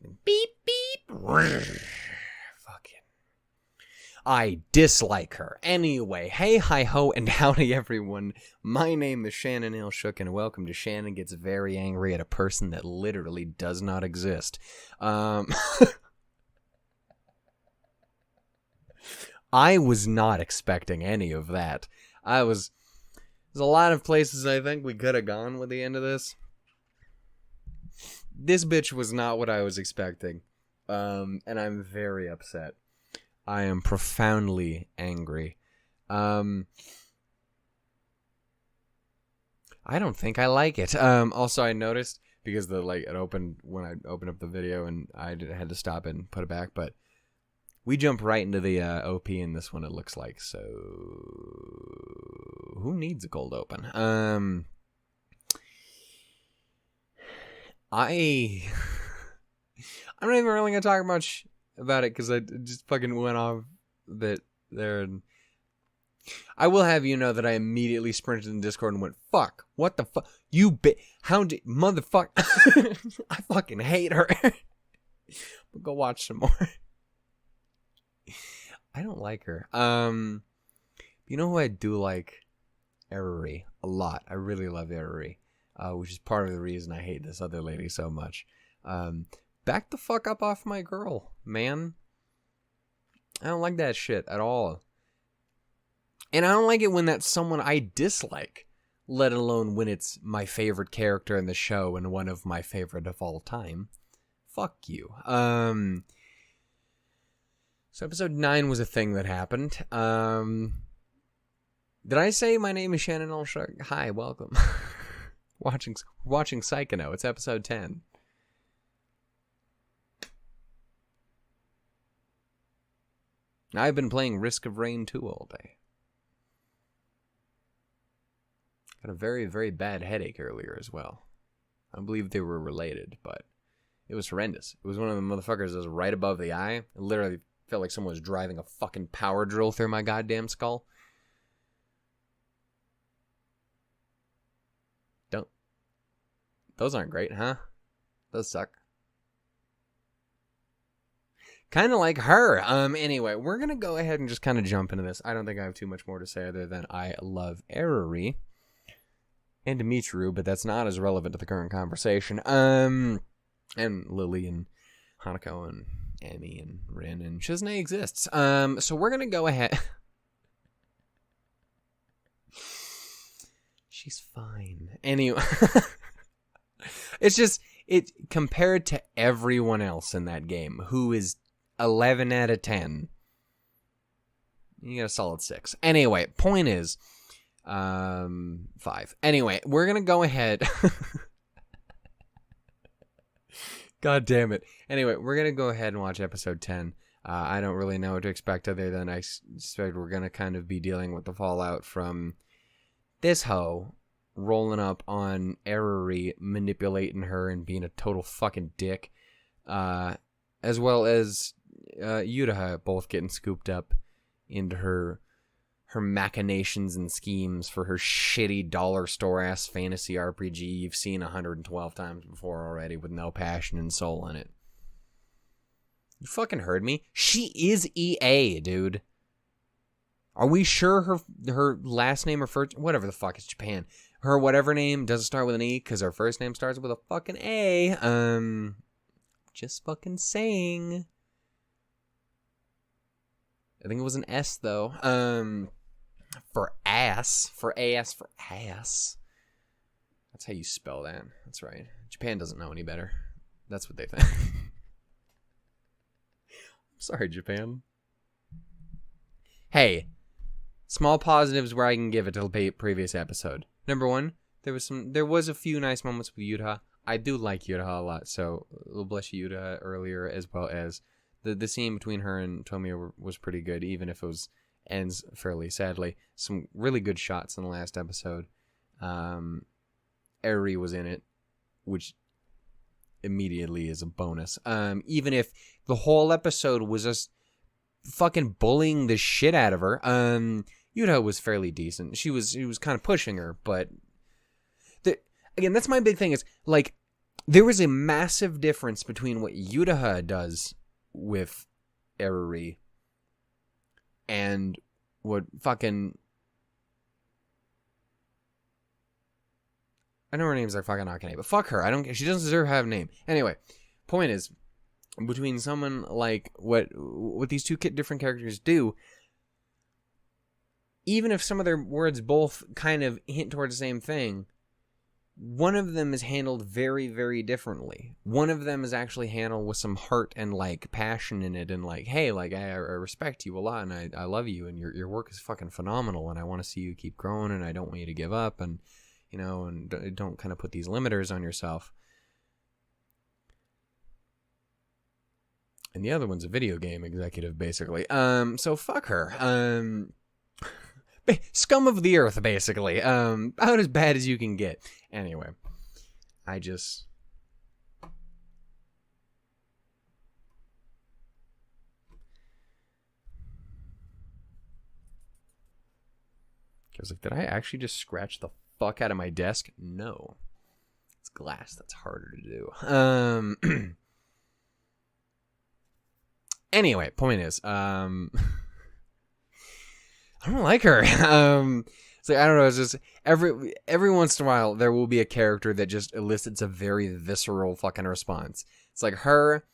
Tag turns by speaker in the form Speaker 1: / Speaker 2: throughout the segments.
Speaker 1: Beep, beep. Fucking. I dislike her. Anyway, hey, hi, ho, and howdy, everyone. My name is Shannon Shook, and welcome to Shannon Gets Very Angry at a Person That Literally Does Not Exist. I was not expecting any of that. There's a lot of places I think we could have gone with the end of this. This bitch was not what I was expecting. And I'm very upset. I am profoundly angry. I don't think I like it. Also, I noticed, because it opened when I opened up the video and I had to stop it and put it back, but we jump right into the OP in this one, it looks like. So, who needs a cold open? I'm not even really going to talk much about it because I just fucking went off that there. And I will have you know that I immediately sprinted in Discord and went, fuck, what the fuck? How did, motherfucker. I fucking hate her. But go watch some more. I don't like her. You know who I do like? Eriri. A lot. I really love Eriri. Which is part of the reason I hate this other lady so much. Back the fuck up off my girl, man. I don't like that shit at all. And I don't like it when that's someone I dislike, let alone when it's my favorite character in the show and one of my favorite of all time. Fuck you. So episode 9 was a thing that happened. Did I say my name is Shannon Olshook? Hi, welcome. watching Saekano. It's episode 10. I've been playing Risk of Rain 2 all day. Got a very, very bad headache earlier as well. I don't believe they were related, but it was horrendous. It was one of the motherfuckers that was right above the eye. It literally felt like someone was driving a fucking power drill through my goddamn skull. Those aren't great, huh? Those suck. Kind of like her. Anyway, we're going to go ahead and just kind of jump into this. I don't think I have too much more to say other than I love Eriri and Dimitru, but that's not as relevant to the current conversation. And Lily and Hanako and Amy and Rin and Shizune exists. So we're going to go ahead. She's fine. Anyway. It's just, compared to everyone else in that game, who is 11 out of 10, you get a solid 6. Anyway, point is, 5. Anyway, we're going to go ahead. God damn it. Anyway, we're going to go ahead and watch episode 10. I don't really know what to expect other than I suspect we're going to kind of be dealing with the fallout from this hoe rolling up on Eriri, manipulating her and being a total fucking dick, as well as Utaha both getting scooped up into her machinations and schemes for her shitty dollar store ass fantasy RPG you've seen 112 times before already with no passion and soul in it. You fucking heard me? She is EA, dude. Are we sure her last name or first, whatever the fuck, is Japan? Her whatever name doesn't start with an E because her first name starts with a fucking A. Just fucking saying. I think it was an S though. For ass. For ass. For ass. That's how you spell that. That's right. Japan doesn't know any better. That's what they think. Sorry, Japan. Hey. Small positives where I can give it to the previous episode. Number 1, there was a few nice moments with Utaha. I do like Utaha a lot, so bless you, Utaha, earlier, as well as the scene between her and Tomio was pretty good, even if it ends fairly sadly. Some really good shots in the last episode. Eriri was in it, which immediately is a bonus. Even if the whole episode was just fucking bullying the shit out of her. Utaha was fairly decent. He was kind of pushing her, but again, that's my big thing is, like, there is a massive difference between what Utaha does with Eriri and what fucking... I know her name's like fucking Akane, but fuck her. I don't care. She doesn't deserve to have a name. Anyway, point is, between someone like what these two different characters do, even if some of their words both kind of hint towards the same thing, one of them is handled very, very differently. One of them is actually handled with some heart and like passion in it, and like, hey, like I respect you a lot, and I love you, and your work is fucking phenomenal, and I want to see you keep growing, and I don't want you to give up, and you know, and don't kind of put these limiters on yourself. And the other one's a video game executive, basically. So fuck her. Scum of the earth, basically. About as bad as you can get. Anyway, I just... I was like, did I actually just scratch the fuck out of my desk? No. It's glass. That's harder to do. Anyway, point is, I don't like her. It's like, I don't know, it's just every once in a while there will be a character that just elicits a very visceral fucking response. It's like her.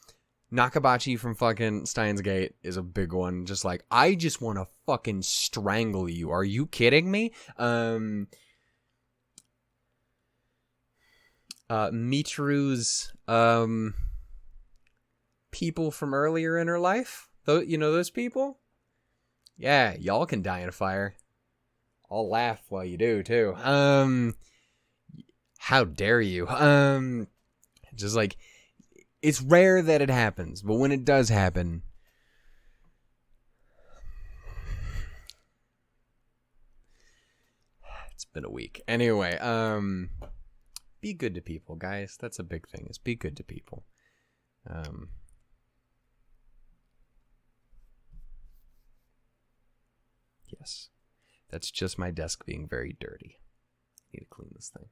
Speaker 1: Nakabachi from fucking Steins Gate is a big one. Just like, I just want to fucking strangle you. Are you kidding me? Mitru's people from earlier in her life. You know those people? Yeah, y'all can die in a fire. I'll laugh while you do too. How dare you? Just like, it's rare that it happens, but when it does happen, it's been a week. Anyway, be good to people, guys. That's a big thing, is be good to people. Yes. That's just my desk being very dirty. Need to clean this thing.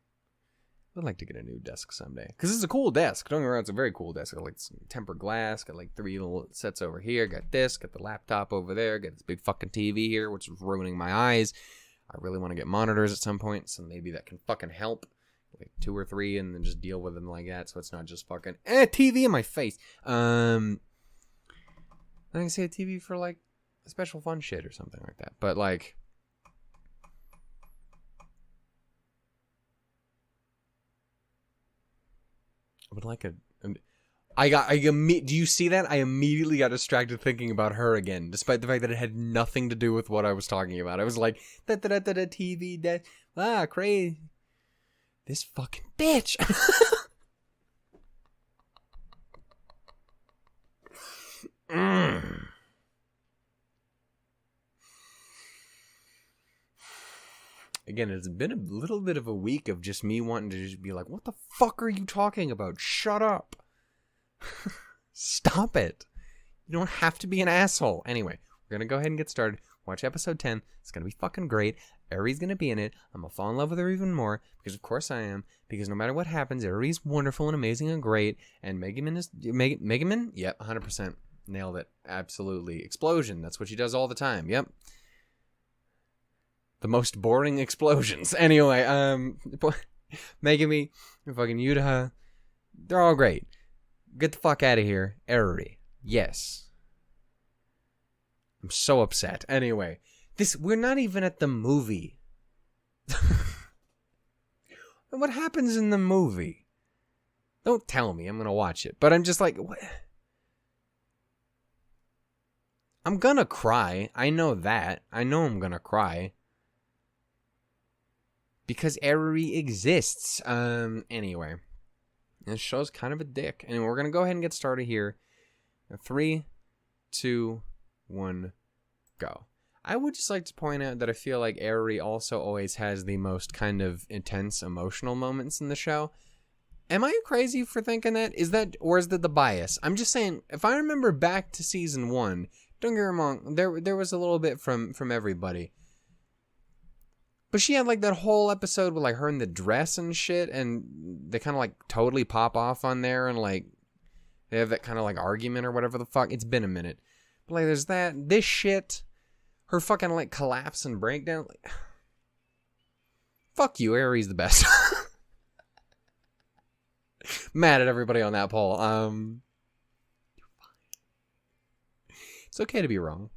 Speaker 1: I'd like to get a new desk someday. Because it's a cool desk. Don't get me wrong, it's a very cool desk. Got like some tempered glass. Got like 3 little sets over here. Got this. Got the laptop over there. Got this big fucking TV here, which is ruining my eyes. I really want to get monitors at some point, so maybe that can fucking help. Like 2 or 3, and then just deal with them like that, so it's not just fucking, TV in my face. I can say a TV for like special fun shit or something like that. But like, I would like do you see that? I immediately got distracted thinking about her again, despite the fact that it had nothing to do with what I was talking about. I was like, TV, crazy. This fucking bitch. Again, it's been a little bit of a week of just me wanting to just be like, what the fuck are you talking about? Shut up. Stop it. You don't have to be an asshole. Anyway, we're going to go ahead and get started. Watch episode 10. It's going to be fucking great. Eriri's going to be in it. I'm going to fall in love with her even more, because of course I am. Because no matter what happens, Eriri's wonderful and amazing and great. And Megumin is... Megumin? Yep, 100%. Nailed it. Absolutely. Explosion. That's what she does all the time. Yep. The most boring explosions. Anyway, Megumi, fucking Utaha, they're all great. Get the fuck out of here. Eriri. Yes. I'm so upset. Anyway, we're not even at the movie. What happens in the movie? Don't tell me. I'm gonna watch it. But I'm just like, what? I'm gonna cry. I know that. I know I'm gonna cry. Because Eriri exists. Anyway. This show's kind of a dick. And we're going to go ahead and get started here. 3, 2, 1, go. I would just like to point out that I feel like Eriri also always has the most kind of intense emotional moments in the show. Am I crazy for thinking that? Or is that the bias? I'm just saying, if I remember back to season 1, don't get me wrong, there was a little bit from everybody. But she had like that whole episode with like her in the dress and shit, and they kind of like totally pop off on there, and like they have that kind of like argument or whatever the fuck. It's been a minute. But like there's this shit, her fucking like collapse and breakdown. Like, fuck you, Eriri's the best. Mad at everybody on that poll. It's okay to be wrong.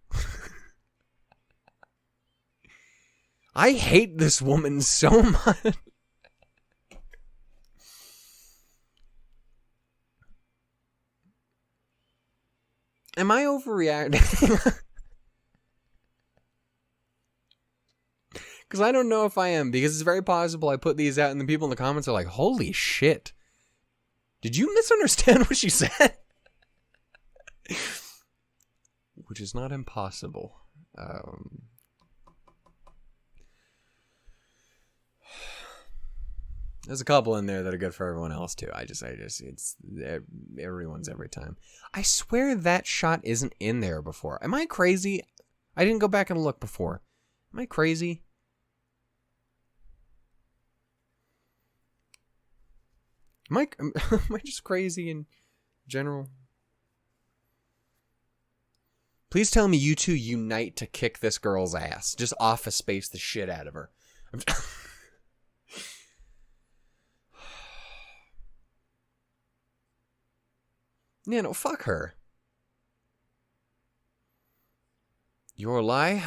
Speaker 1: I hate this woman so much. Am I overreacting? Because I don't know if I am, because it's very possible I put these out and the people in the comments are like, holy shit. Did you misunderstand what she said? Which is not impossible. There's a couple in there that are good for everyone else too. It's everyone's every time. I swear that shot isn't in there before. Am I crazy? I didn't go back and look before. Am I crazy? Am I just crazy in general? Please tell me you two unite to kick this girl's ass. Just Office Space the shit out of her. Yeah, no, fuck her. Your lie?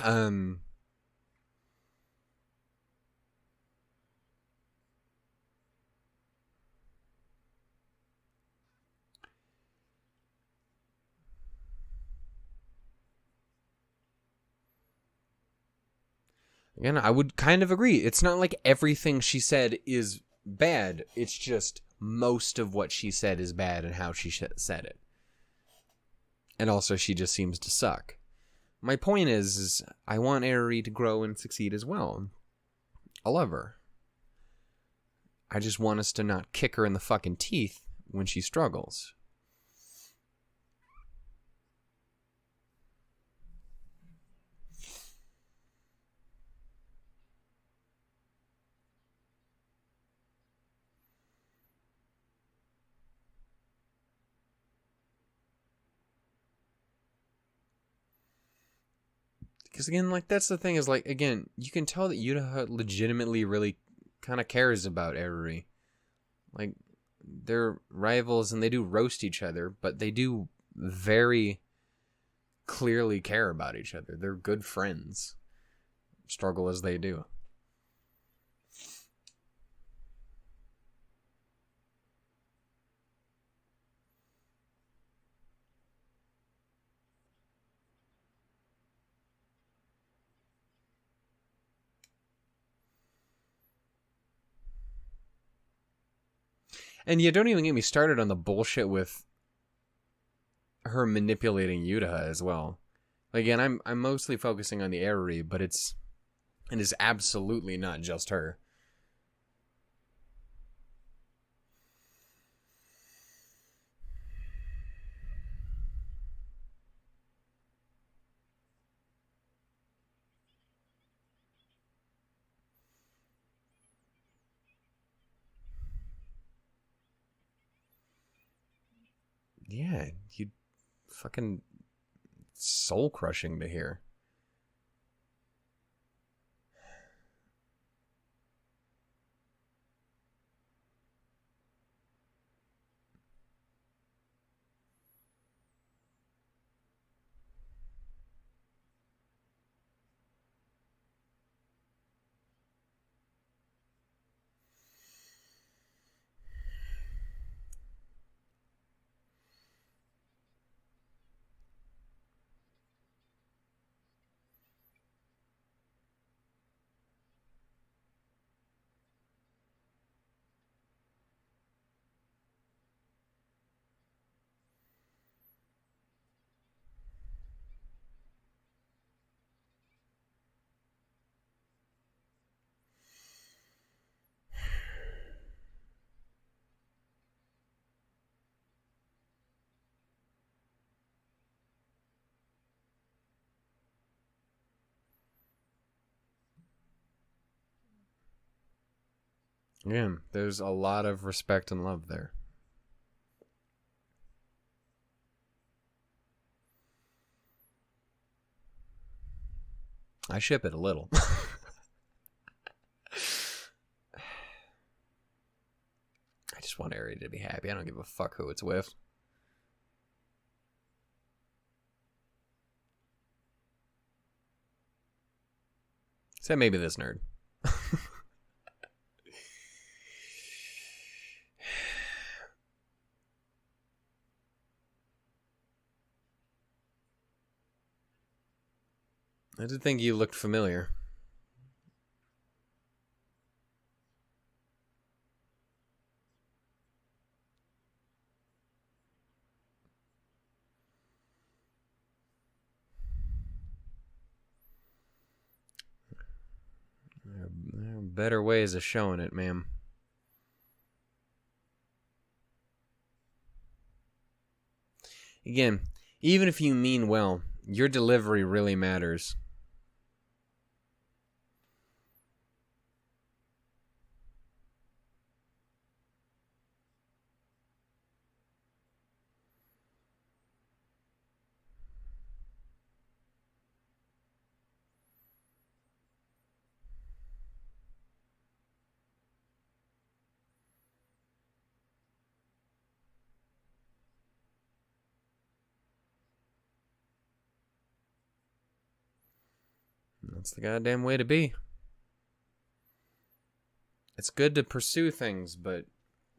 Speaker 1: Again, I would kind of agree. It's not like everything she said is bad. It's just most of what she said is bad and how she said it. And also, she just seems to suck. My point is I want Eriri to grow and succeed as well. I love her. I just want us to not kick her in the fucking teeth when she struggles. Because again, like, that's the thing is, like, again, you can tell that Utaha legitimately really kind of cares about Eriri. Like, they're rivals and they do roast each other, but they do very clearly care about each other. They're good friends. Struggle as they do. And you don't even get me started on the bullshit with her manipulating Utaha as well. Like, again, I'm mostly focusing on the Eriri, but it is absolutely not just her. Yeah, you fucking soul crushing to hear. Yeah, there's a lot of respect and love there. I ship it a little. I just want Eriri to be happy. I don't give a fuck who it's with. Except maybe this nerd. I did think you looked familiar. There are better ways of showing it, ma'am. Again, even if you mean well, your delivery really matters. That's the goddamn way to be. It's good to pursue things, but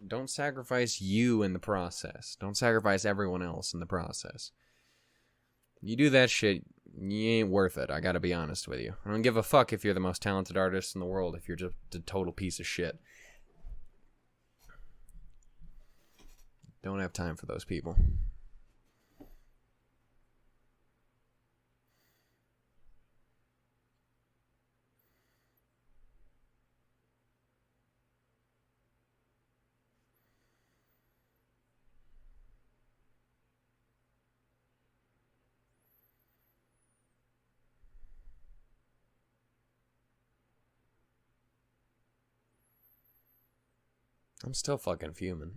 Speaker 1: don't sacrifice you in the process. Don't sacrifice everyone else in the process. You do that shit, you ain't worth it. I gotta be honest with you. I don't give a fuck if you're the most talented artist in the world if you're just a total piece of shit. Don't have time for those people. I'm still fucking fuming.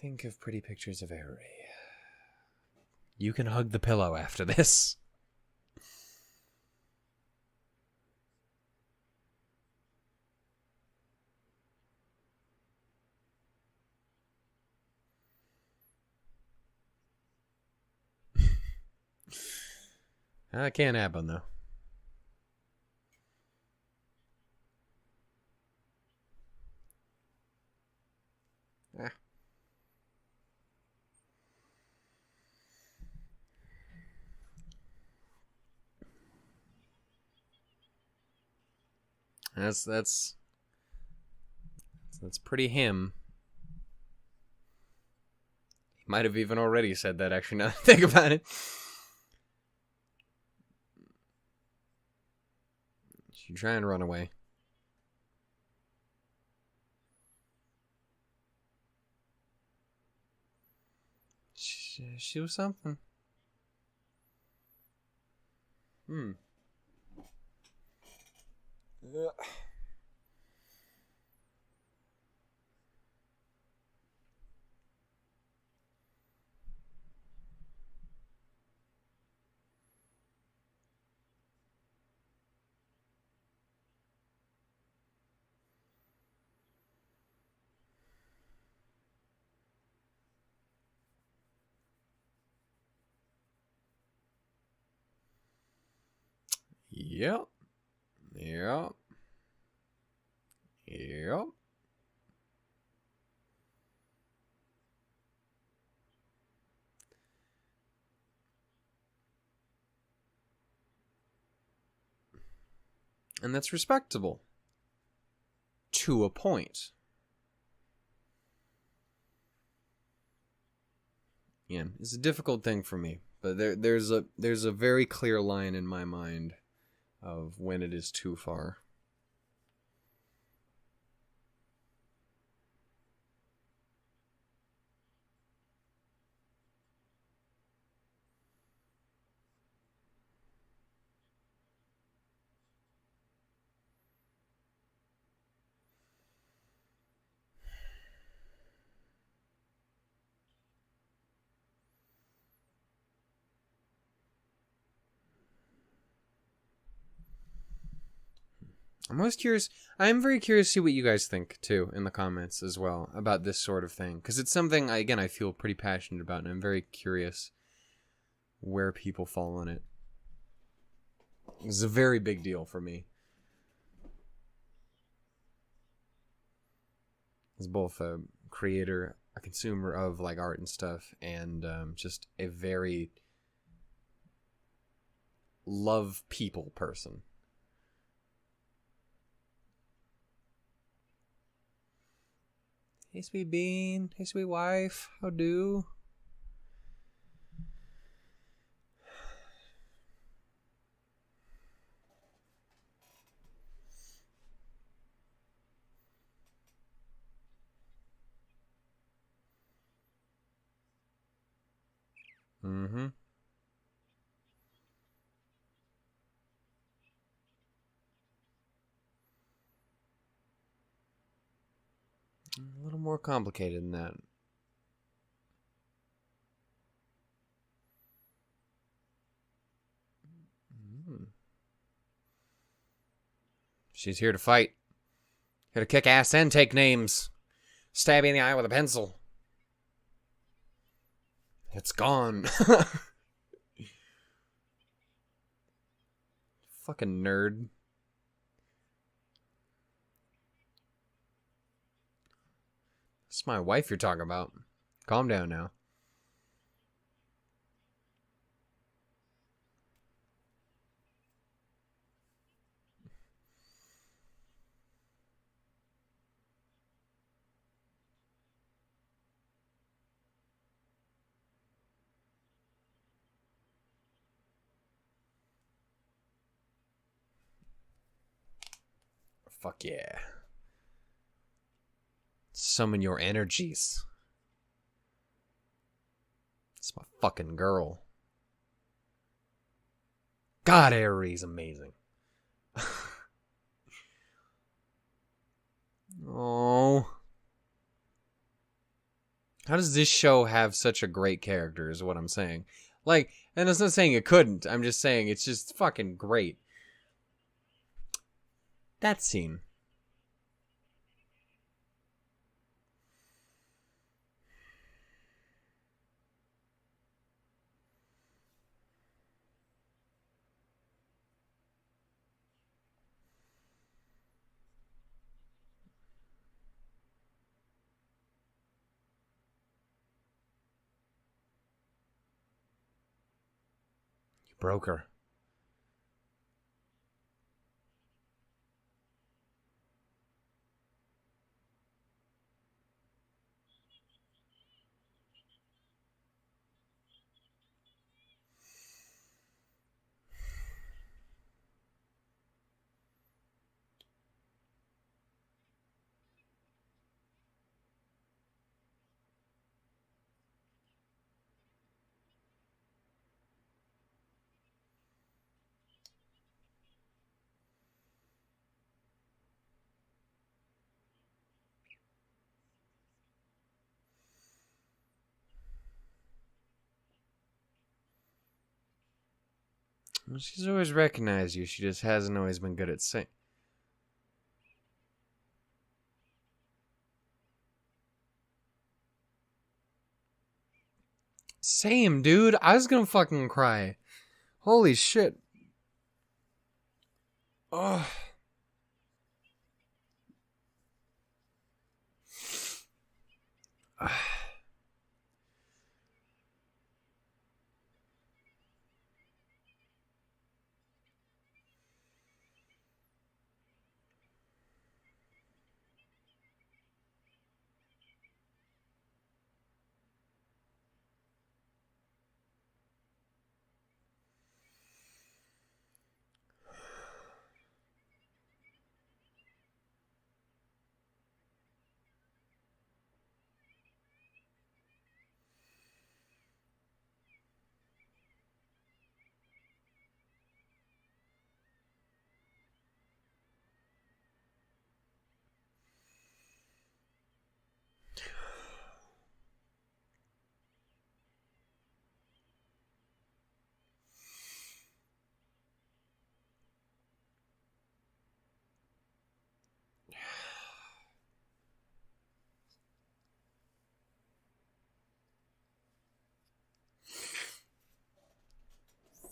Speaker 1: Think of pretty pictures of Eriri. You can hug the pillow after this. That can't happen, though. Ah. That's pretty him. He might have even already said that, actually, now that I think about it. You try and run away. She was something. Ugh. Yep. Yep. Yep. And that's respectable. To a point. Yeah, it's a difficult thing for me. But there's a very clear line in my mind of when it is too far. I'm most curious. I'm very curious to see what you guys think too in the comments as well about this sort of thing, because it's something again I feel pretty passionate about, and I'm very curious where people fall on it. It's a very big deal for me. As both a creator, a consumer of like art and stuff, and just a very love people person. Hey, sweet bean. Hey, sweet wife. How do? Mm-hmm. A little more complicated than that. She's here to fight. Here to kick ass and take names. Stab you in the eye with a pencil. It's gone. Fucking nerd. It's my wife you're talking about. Calm down now. Fuck yeah. Summon your energies. It's my fucking girl. God, Eriri's amazing. Oh. How does this show have such a great character is what I'm saying. Like, and it's not saying it couldn't. I'm just saying it's just fucking great. That scene. You broke her. Well, she's always recognized you. She just hasn't always been good at saying. Same, dude. I was gonna fucking cry. Holy shit. Oh.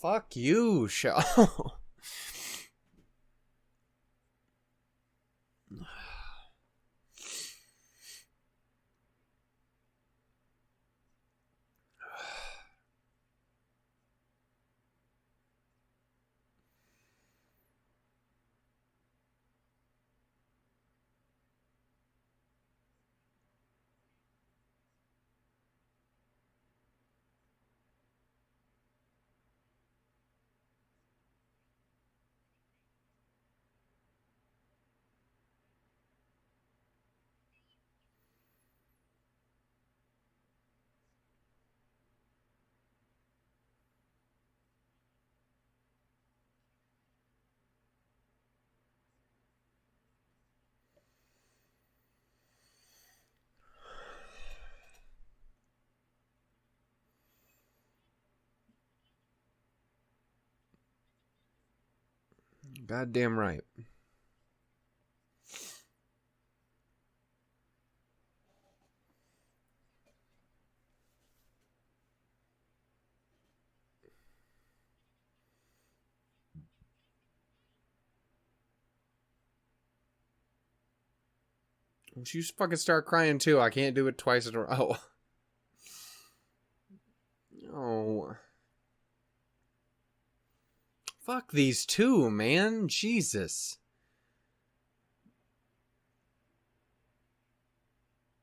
Speaker 1: Fuck you, show. Goddamn right. You fucking start crying too. I can't do it twice in a row. Oh. Fuck these two, man. Jesus.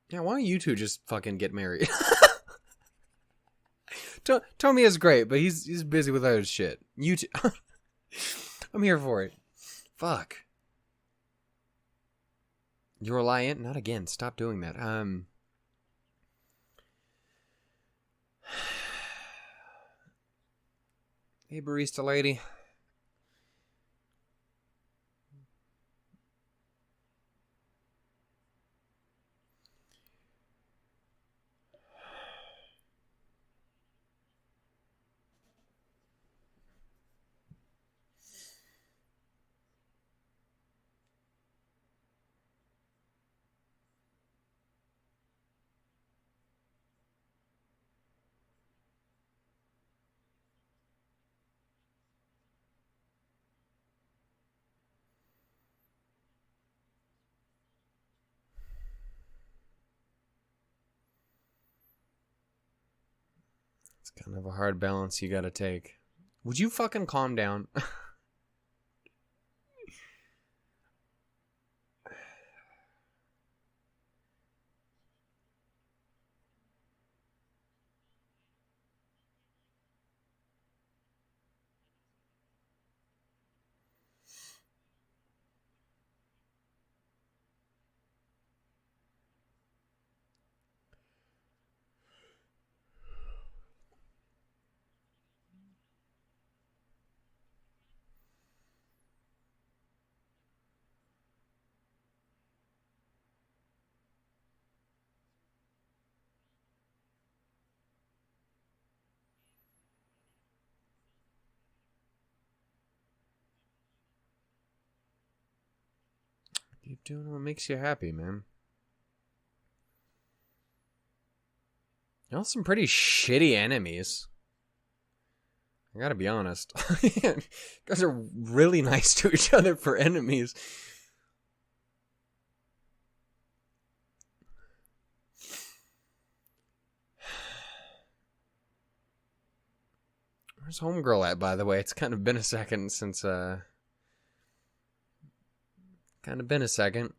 Speaker 1: Yeah, why don't you two just fucking get married? Tommy is great, but he's busy with other shit. You two. I'm here for it. Fuck. You're a lion? Not again. Stop doing that. Hey, barista lady. It's kind of a hard balance you gotta take. Would you fucking calm down? You're doing what makes you happy, man. You know, some pretty shitty enemies. I gotta be honest. You guys are really nice to each other for enemies. Where's Homegirl at, by the way? It's kind of been a second since, Kind of been a second.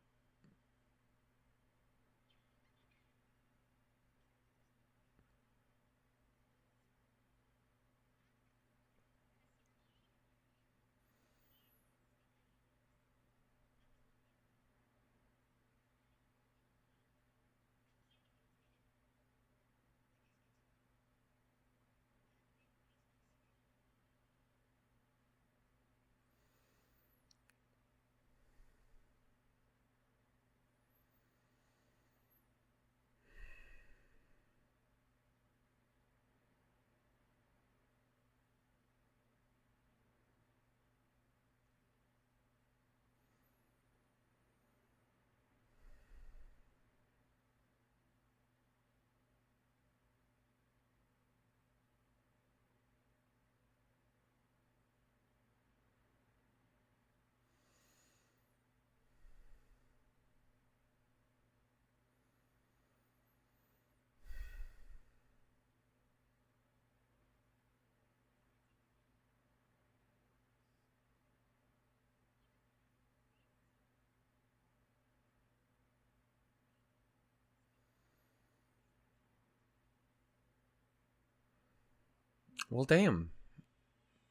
Speaker 1: Well, damn.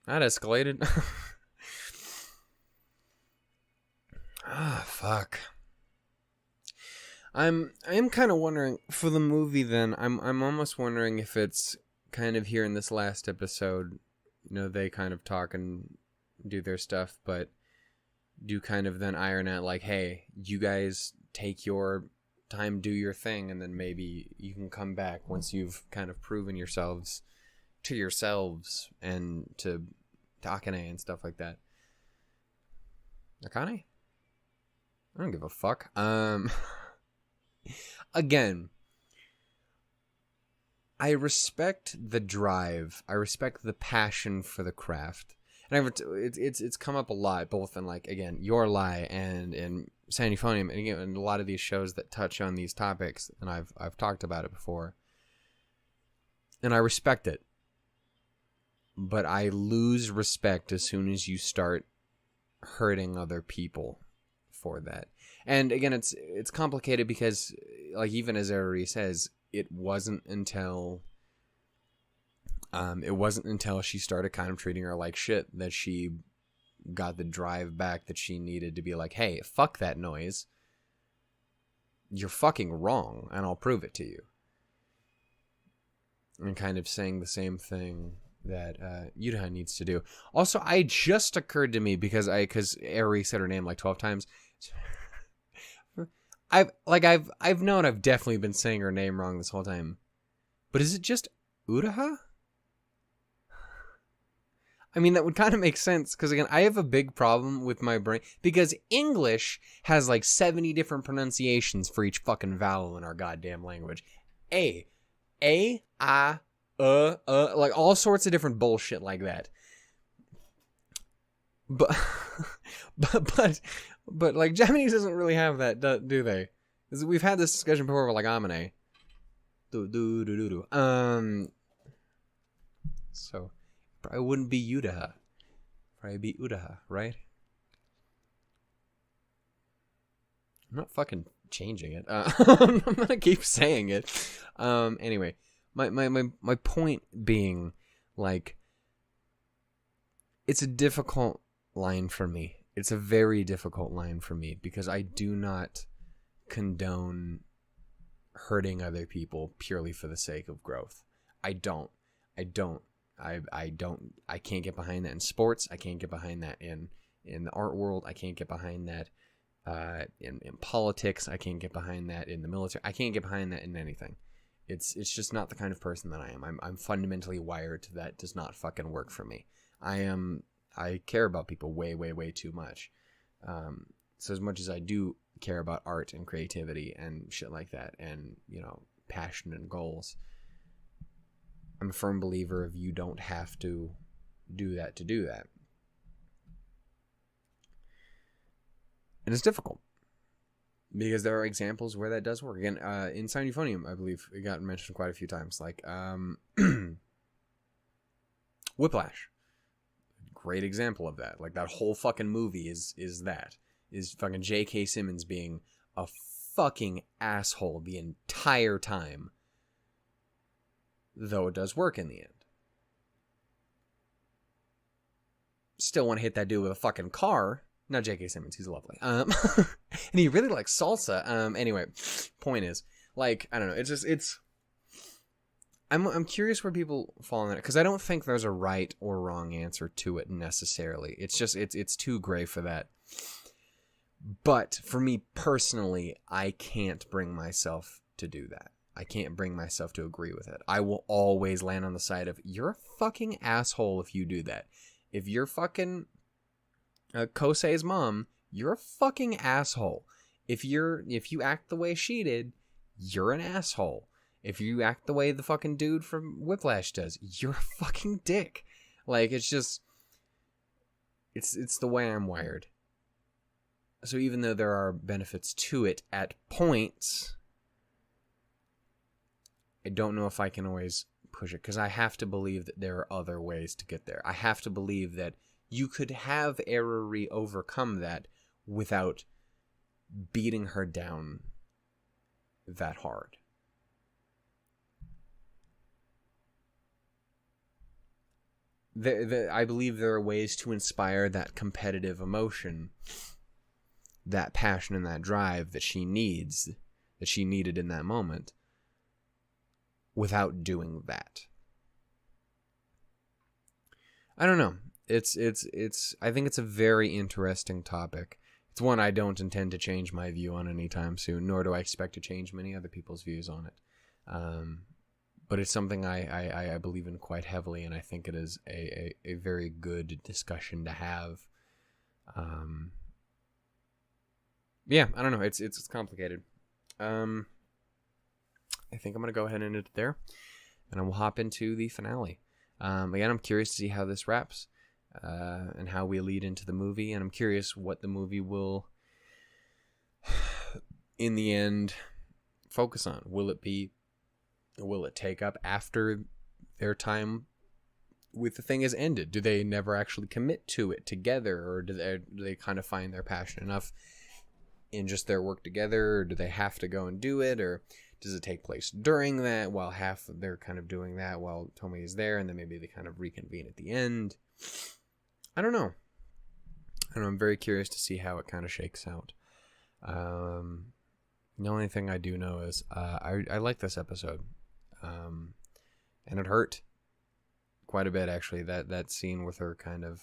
Speaker 1: That escalated. Fuck. I am kind of wondering for the movie. Then I'm almost wondering if it's kind of here in this last episode. They kind of talk and do their stuff, but do kind of then iron out like, hey, you guys take your time, do your thing, and then maybe you can come back once you've kind of proven yourselves to yourselves and to Akane and stuff like that. Akane? I don't give a fuck. Again, I respect the drive. I respect the passion for the craft. And it's come up a lot, both in, like, again, Your Lie and in San Euphonium, and again, in a lot of these shows that touch on these topics, and I've talked about it before. And I respect it. But I lose respect as soon as you start hurting other people for that. And again, it's complicated because, like, even as Eriri says, it wasn't until she started kind of treating her like shit that she got the drive back that she needed to be like, hey, fuck that noise. You're fucking wrong, and I'll prove it to you. And kind of saying the same thing that Utaha needs to do. Also, it just occurred to me because Eriri said her name like 12 times. I've known I've definitely been saying her name wrong this whole time. But is it just Utaha? I mean, that would kind of make sense, because, again, I have a big problem with my brain, because English has, like, 70 different pronunciations for each fucking vowel in our goddamn language. A, I, like, all sorts of different bullshit like that. But, but like, Japanese doesn't really have that, do they? We've had this discussion before with, like, amane. So... probably wouldn't be Utaha. Probably be Utaha, right? I'm not fucking changing it. I'm gonna keep saying it. Anyway, my point being, like, it's a difficult line for me. It's a very difficult line for me because I do not condone hurting other people purely for the sake of growth. I don't. I can't get behind that in sports. I can't get behind that in the art world. I can't get behind that in politics. I can't get behind that in the military. I can't get behind that in anything. It's just not the kind of person that I am. I'm fundamentally wired to that. Does not fucking work for me. I care about people way, way, way too much. So as much as I do care about art and creativity and shit like that, and, passion and goals, I'm a firm believer of you don't have to do that to do that. And it's difficult. Because there are examples where that does work. Again, in San Euphonium, I believe, it got mentioned quite a few times. Like, Whiplash. Great example of that. Like, that whole fucking movie is fucking J.K. Simmons being a fucking asshole the entire time. Though it does work in the end. Still want to hit that dude with a fucking car. Not J.K. Simmons, he's lovely. And he really likes salsa. Anyway, point is, like, I don't know. I'm curious where people fall on it, because I don't think there's a right or wrong answer to it necessarily. It's just it's too gray for that. But for me personally, I can't bring myself to do that. I can't bring myself to agree with it. I will always land on the side of, you're a fucking asshole if you do that. If you're fucking Kosei's mom, you're a fucking asshole. If you act the way she did, you're an asshole. If you act the way the fucking dude from Whiplash does, you're a fucking dick. Like, it's just, it's the way I'm wired. So even though there are benefits to it at points, I don't know if I can always push it, because I have to believe that there are other ways to get there. I have to believe that you could have Eriri overcome that without beating her down that hard. I believe there are ways to inspire that competitive emotion, that passion and that drive that she needed in that moment, without doing that. I don't know. It's I think it's a very interesting topic. It's one I don't intend to change my view on anytime soon, nor do I expect to change many other people's views on it. But it's something I believe in quite heavily, and I think it is a very good discussion to have. Yeah, I don't know. It's complicated. I think I'm going to go ahead and end it there, and I will hop into the finale. Again, I'm curious to see how this wraps, and how we lead into the movie, and I'm curious what the movie will, in the end, focus on. Will it take up after their time with the thing has ended? Do they never actually commit to it together, or do they kind of find their passion enough in just their work together, or do they have to go and do it, or does it take place during that while half they're kind of doing that while Tomi is there, and then maybe they kind of reconvene at the end? I don't know. I'm very curious to see how it kind of shakes out. The only thing I do know is I like this episode. And it hurt quite a bit, actually. That scene with her kind of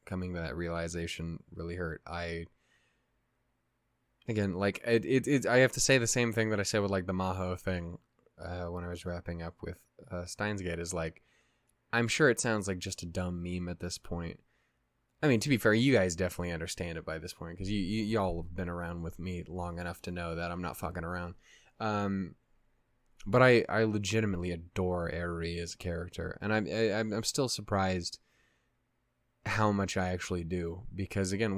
Speaker 1: coming to that realization really hurt. I have to say the same thing that I said with like the Maho thing when I was wrapping up with Steins Gate, is like, I'm sure it sounds like just a dumb meme at this point. I mean, to be fair, you guys definitely understand it by this point, because y'all have been around with me long enough to know that I'm not fucking around. But I legitimately adore Eriri as a character, and I'm still surprised how much I actually do, because again,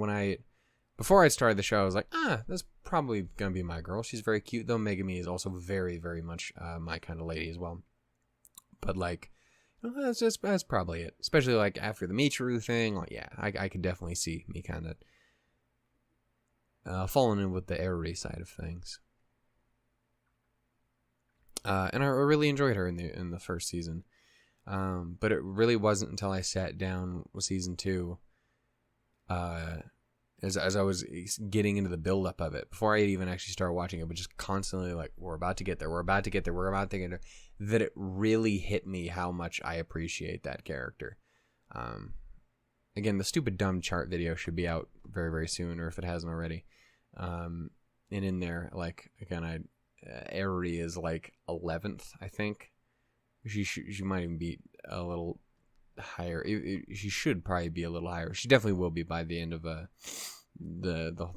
Speaker 1: before I started the show, I was like, that's probably gonna be my girl. She's very cute, though Megami is also very, very much my kind of lady as well. But like, that's probably it. Especially like after the Michiru thing, like yeah, I could definitely see me kind of falling in with the Eriri side of things. And I really enjoyed her in the first season, but it really wasn't until I sat down with season 2, as I was getting into the build up of it, before I even actually started watching it, but just constantly like, we're about to get there, that it really hit me how much I appreciate that character. Again, the stupid dumb chart video should be out very, very soon, or if it hasn't already. And in there, like, again, Eriri is like 11th, I think. She might even be a little higher. She should probably be a little higher. She definitely will be by the end of the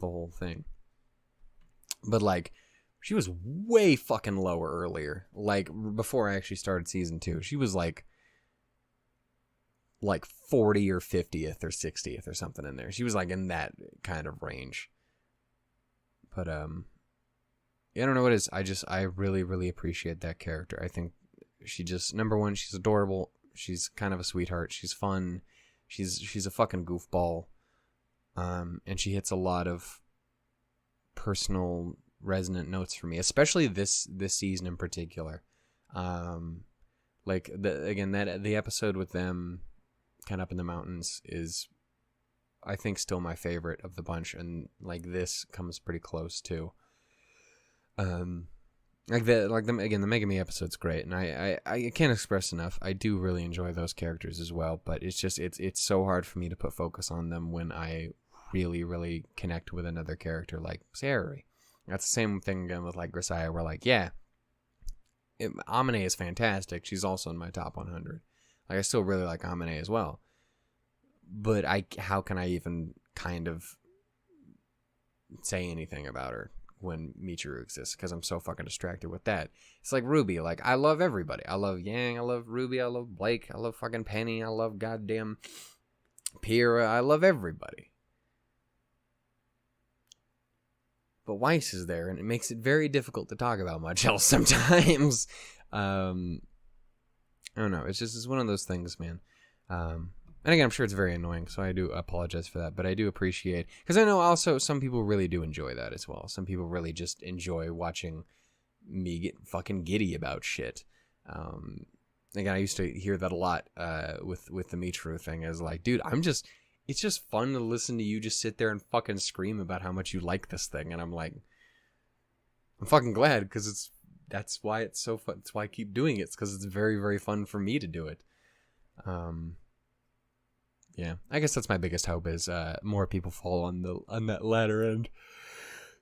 Speaker 1: whole thing. But like, she was way fucking lower earlier. Like before I actually started season 2, she was like 40 or 50th or 60th or something in there. She was like in that kind of range. But I don't know what it is. I really, really appreciate that character. I think she just, number one, she's adorable. She's kind of a sweetheart. She's fun. She's a fucking goofball. And she hits a lot of personal resonant notes for me, especially this season in particular. Like the episode with them kind of up in the mountains is, I think, still my favorite of the bunch, and like this comes pretty close too. The Megami episode's great, and I can't express enough. I do really enjoy those characters as well, but it's just it's so hard for me to put focus on them when I really, really connect with another character like Eriri. That's the same thing again with like Grisaya, where like, yeah, Amane is fantastic. She's also in my top 100. Like, I still really like Amane as well, but how can I even kind of say anything about her when Michiru exists, because I'm so fucking distracted with that. It's like Ruby. Like, I love everybody. I love Yang. I love Ruby. I love Blake. I love fucking Penny. I love goddamn Pyrrha. I love everybody. But Weiss is there, and it makes it very difficult to talk about much else sometimes. I don't know. It's one of those things, man. And again, I'm sure it's very annoying, so I do apologize for that. But I do appreciate, because I know also some people really do enjoy that as well. Some people really just enjoy watching me get fucking giddy about shit. Again, I used to hear that a lot with the Michiru thing. Is like, dude, it's just fun to listen to you just sit there and fucking scream about how much you like this thing. And I'm like, I'm fucking glad, because that's why it's so fun. That's why I keep doing it. It's because it's very, very fun for me to do it. Yeah, I guess that's my biggest hope, is more people fall on that latter end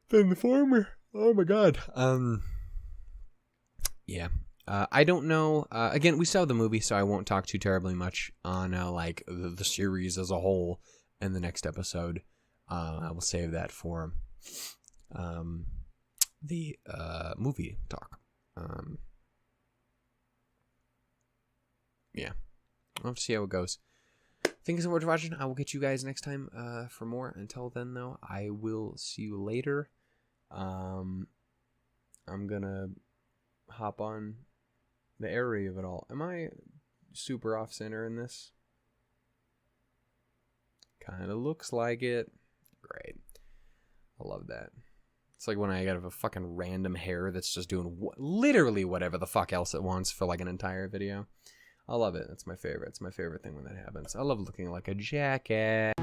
Speaker 1: than the former. Oh my god. Yeah. I don't know. Again, we saw the movie, so I won't talk too terribly much on like the series as a whole in the next episode. I will save that for the movie talk. Yeah, I'll have to see how it goes. Thank you so much for watching. I will get you guys next time for more. Until then, though, I will see you later. I'm gonna hop on the Eriri of it all. Am I super off center in this? Kind of looks like it. Great. I love that. It's like when I get a fucking random hair that's just doing literally whatever the fuck else it wants for like an entire video. I love it. It's my favorite. It's my favorite thing when that happens. I love looking like a jackass.